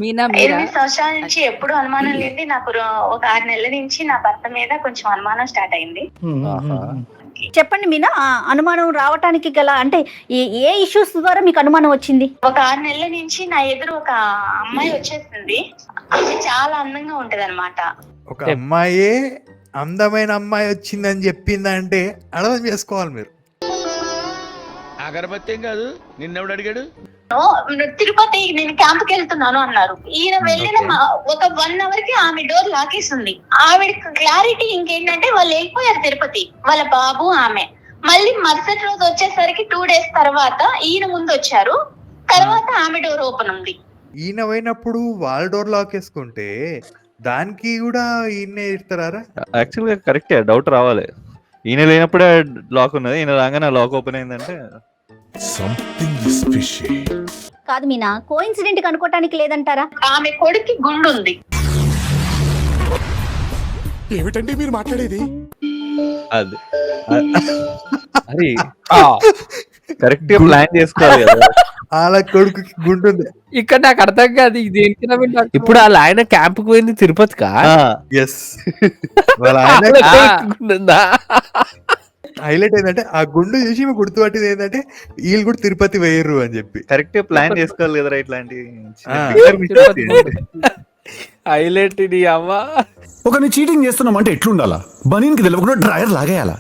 మీరా 8 సంవత్సరాల నుంచి ఎప్పుడు అనుమానం లేదు. నాకు ఒక 6 నెలల నుంచి నా భర్త మీద కొంచెం అనుమానం స్టార్ట్ అయింది. చెప్పండి మీనా, అనుమానం రావటానికి గల అంటే ఏ ఇష్యూస్ ద్వారా మీకు అనుమానం వచ్చింది? ఒక 6 నెలల నుంచి నా ఎదురు ఒక అమ్మాయి వచ్చేసింది. ఆమె చాలా అందంగా ఉంటది అనమాట. ఒక అమ్మాయే అందమైన అమ్మాయి వచ్చిందని చెప్పిందంటే అర్థం చేసుకోవాలి మీరు. అగరబత్తి ఏం కాదు, నిన్నెవడు అడిగాడు? తిరుపతి నేను క్యాంప్ కి వెళ్తున్నాను అన్నారు. ఈయన వెళ్ళిన ఒక 1 అవర్ కి ఆమె డోర్ లాకేస్తుంది. ఆవిడ క్లారిటీ ఇంకేంటంటే వాళ్ళు వెళ్ళిపోయారు తిరుపతి, వాళ్ళ బాబు ఆమె. మళ్ళీ మరుసటి రోజు వచ్చేసరికి 2 days తర్వాత ఈయన ముందు వచ్చారు. తర్వాత ఆమె డోర్ ఓపెన్ ఉంది. ఈయన పోయినప్పుడు వాళ్ళ డోర్ లాక్ వేసుకుంటే దానికి కూడా ఈయనే ఇస్తారా? యాక్చువల్ గా కరెక్టే, డౌట్ రావాలి. ఈయన లేనప్పుడే లాక్ ఉన్నది, ఈయన రాగానే లాక్ ఓపెన్ అయిందంటే కాదు మీనా, కోఇన్సిడెంట్ గా అనుకోవటానికి లేదంటారా? ఆమె కొడుక్కి గుండు ఉంది. ఏమిటండి మీరు మాట్లాడేది? అది అది కరెక్ట్ గా ప్లాన్ చేసుకోవాలి కదా. వాళ్ళ కొడుకుకి గుంటుంది. ఇక్కడ నాకు అర్థం కాదు ఇది దేనికి నవ్విండు. ఇప్పుడు వాళ్ళ ఆయన క్యాంప్ కు పోయింది తిరుపతికా? ఎస్, వాళ్ళ ఆయన ఉందా? హైలైట్ ఏంటంటే ఆ గుండు చూసి మేము గుర్తుపట్టింది ఏంటంటే వీళ్ళు కూడా తిరుపతి వేయరు అని చెప్పి. కరెక్ట్ గా ప్లాన్ చేసుకోవాలి కదరా ఇట్లాంటి హైలైట్ ఇది అవ్వ. ఒకరిని చీటింగ్ చేస్తున్నాం అంటే ఎట్లుండాలా? బనీన్కి తెలియకుండా డ్రైయర్ లాగేయాలా?